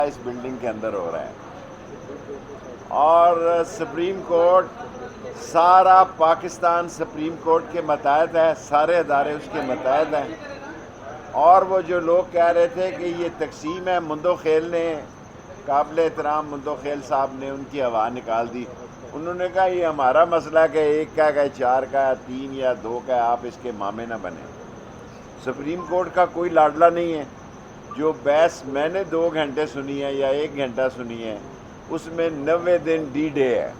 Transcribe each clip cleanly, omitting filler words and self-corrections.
اس building کے اندر ہو رہا ہے، اور سپریم کورٹ سارا پاکستان سپریم کورٹ کے متحد ہے، سارے ادارے اس کے متحد ہیں. اور وہ جو لوگ کہہ رہے تھے کہ یہ تقسیم ہے، مندو خیل نے، قابل احترام مندو خیل صاحب نے ان کی ہوا نکال دی. انہوں نے کہا یہ ہمارا مسئلہ کہ ایک کا ہے، چار کا ہے، تین یا دو کا ہے، آپ اس کے مامے نہ بنیں. سپریم کورٹ کا کوئی لاڈلا نہیں ہے. جو بحث میں نے 2 گھنٹے سنی ہے یا 1 گھنٹہ سنی ہے، اس میں 90 دن ڈی ڈے ہے.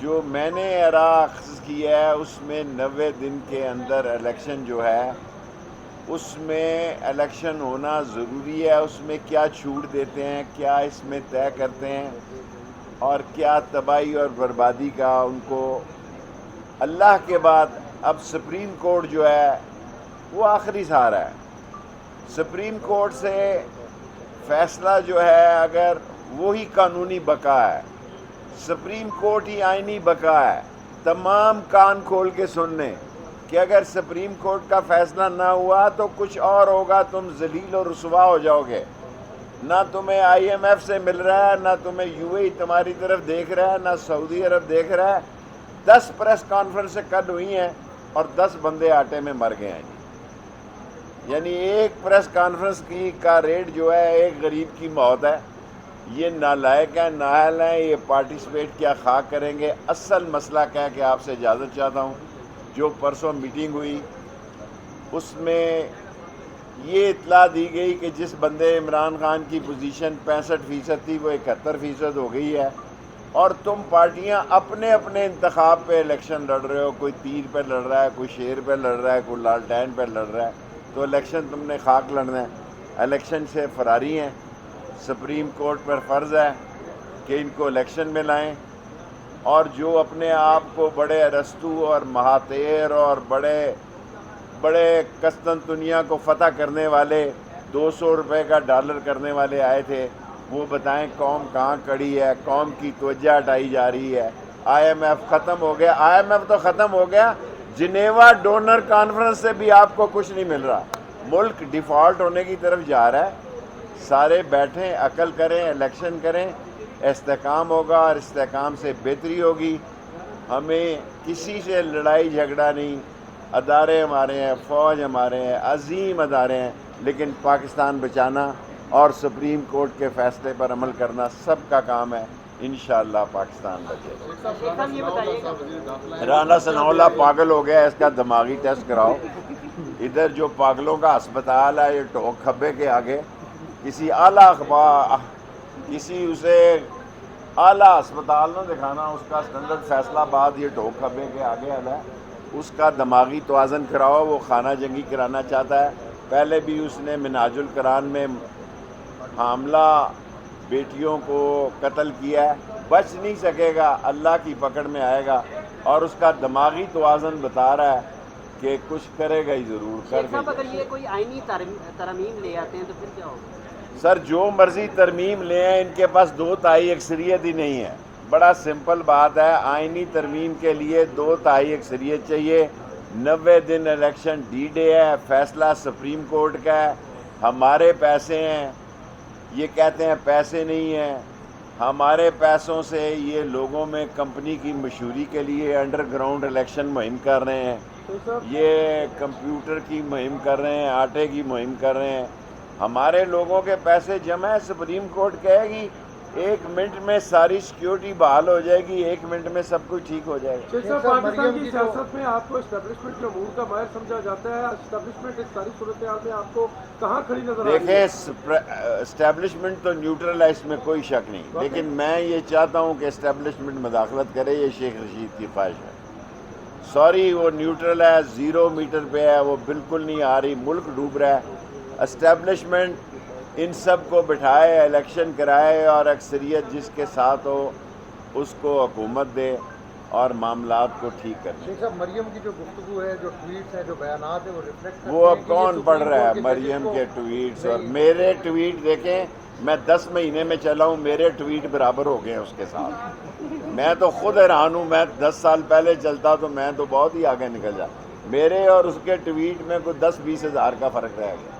جو میں نے اخذ کیا ہے اس میں 90 دن کے اندر الیکشن جو ہے، اس میں الیکشن ہونا ضروری ہے. اس میں کیا چھوٹ دیتے ہیں، کیا اس میں طے کرتے ہیں، اور کیا تباہی اور بربادی کا ان کو اللہ کے بعد اب سپریم کورٹ جو ہے وہ آخری سہارا ہے. سپریم کورٹ سے فیصلہ جو ہے اگر وہی قانونی بقا ہے، سپریم کورٹ ہی آئینی بقا ہے. تمام کان کھول کے سن لیں کہ اگر سپریم کورٹ کا فیصلہ نہ ہوا تو کچھ اور ہوگا، تم ذلیل و رسوا ہو جاؤ گے. نہ تمہیں آئی ایم ایف سے مل رہا ہے، نہ تمہیں یو اے ای تمہاری طرف دیکھ رہا ہے، نہ سعودی عرب دیکھ رہا ہے. 10 پریس کانفرنسیں کل ہوئی ہیں اور 10 بندے آٹے میں مر گئے ہیں. یعنی ایک پریس کانفرنس کا ریٹ جو ہے ایک غریب کی موت ہے. یہ نالائق ہیں، نااہل ہیں، یہ پارٹیسپیٹ کیا خاک کریں گے. اصل مسئلہ کہہ کے آپ سے اجازت چاہتا ہوں. جو پرسوں میٹنگ ہوئی اس میں یہ اطلاع دی گئی کہ جس بندے عمران خان کی پوزیشن 65% تھی وہ 71% ہو گئی ہے، اور تم پارٹیاں اپنے اپنے انتخاب پہ الیکشن لڑ رہے ہو. کوئی تیر پہ لڑ رہا ہے، کوئی شیر پہ لڑ رہا ہے، کوئی لالٹین پہ لڑ رہا ہے. تو الیکشن تم نے خاک لڑنا ہے. الیکشن سے فراری ہیں. سپریم کورٹ پر فرض ہے کہ ان کو الیکشن میں لائیں. اور جو اپنے آپ کو بڑے ارسطو اور مہاتیر اور بڑے قسطنطنیہ کو فتح کرنے والے، 200 روپے کا ڈالر کرنے والے آئے تھے، وہ بتائیں قوم کہاں کڑی ہے. قوم کی توجہ ہٹائی جا رہی ہے. آئی ایم ایف ختم ہو گیا. آئی ایم ایف تو ختم ہو گیا، جنیوا ڈونر کانفرنس سے بھی آپ کو کچھ نہیں مل رہا. ملک ڈیفالٹ ہونے کی طرف جا رہا ہے. سارے بیٹھیں، عقل کریں، الیکشن کریں، استحکام ہوگا اور استحکام سے بہتری ہوگی. ہمیں کسی سے لڑائی جھگڑا نہیں. ادارے ہمارے ہیں، فوج ہمارے ہیں، عظیم ادارے ہیں، لیکن پاکستان بچانا اور سپریم کورٹ کے فیصلے پر عمل کرنا سب کا کام ہے. انشاءاللہ پاکستان بچے گا. رانا ثناء اللہ پاگل ہو گیا، اس کا دماغی ٹیسٹ کراؤ. ادھر جو پاگلوں کا اسپتال ہے یہ ٹوک کھبے کے آگے، کسی اعلیٰ اخبار کسی اسے اعلیٰ اسپتال نہ دکھانا، اس کا اسٹینڈرڈ فیصلہ آباد یہ ٹوک کھبے کے آگے والا ہے. اس کا دماغی توازن کراؤ. وہ خانہ جنگی کرانا چاہتا ہے. پہلے بھی اس نے منہاج القرآن میں حاملہ بیٹیوں کو قتل کیا ہے. بچ نہیں سکے گا، اللہ کی پکڑ میں آئے گا. اور اس کا دماغی توازن بتا رہا ہے کہ کچھ کرے گا ہی ضرور. شیخ صاحب اگر یہ کوئی آئینی ترمیم لے آتے ہیں تو پھر کیا ہوگا؟ سر جو مرضی ترمیم لے ہیں، ان کے پاس 2/3 اکثریت ہی نہیں ہے. بڑا سمپل بات ہے. آئینی ترمیم کے لیے 2/3 اکثریت چاہیے. 90 دن الیکشن ڈی ڈے ہے. فیصلہ سپریم کورٹ کا ہے. ہمارے پیسے ہیں. یہ کہتے ہیں پیسے نہیں ہیں. ہمارے پیسوں سے یہ لوگوں میں کمپنی کی مشہوری کے لیے انڈر گراؤنڈ الیکشن مہم کر رہے ہیں. یہ کمپیوٹر کی مہم کر رہے ہیں، آٹے کی مہم کر رہے ہیں. ہمارے لوگوں کے پیسے جمع ہیں. سپریم کورٹ کہے گی 1 منٹ میں ساری سیکیورٹی بحال ہو جائے گی، 1 منٹ میں سب کچھ ٹھیک ہو جائے گا. پاکستان کی سیاست میں آپ کو اسٹیبلشمنٹ کے امور کا ماہر سمجھا جاتا ہے. اسٹیبلشمنٹ اس ساری صورتحال میں آپ کو کہاں کھڑی نظر آ رہی ہے؟ دیکھیں اسٹیبلشمنٹ تو نیوٹرل ہے، اس میں کوئی شک نہیں، لیکن میں یہ چاہتا ہوں کہ اسٹیبلشمنٹ مداخلت کرے. یہ شیخ رشید کی خواہش ہے. سوری، وہ نیوٹرل ہے، 0 میٹر پہ ہے، وہ بالکل نہیں آ رہی. ملک ڈوب رہا ہے. اسٹیبلشمنٹ ان سب کو بٹھائے، الیکشن کرائے، اور اکثریت جس کے ساتھ ہو اس کو حکومت دے اور معاملات کو ٹھیک کرے. شیخ صاحب مریم کی جو گفتگو ہے، جو ٹویٹس ہیں، جو بیانات ہیں، وہ ریفلیکٹ کرتے وہ اب ہیں کہ کون یہ پڑھ سپریم رہا ہے کورٹ کے مریم ججز کے کو ٹویٹس؟ اور میرے ٹویٹ دیکھیں، میں 10 مہینے میں چلا ہوں، میرے ٹویٹ برابر ہو گئے ہیں اس کے ساتھ. میں تو خود حیران ہوں. میں 10 سال پہلے چلتا تو میں تو بہت ہی آگے نکل جاتا. میرے اور اس کے ٹویٹ میں کوئی 10-20 ہزار کا فرق رہ گیا.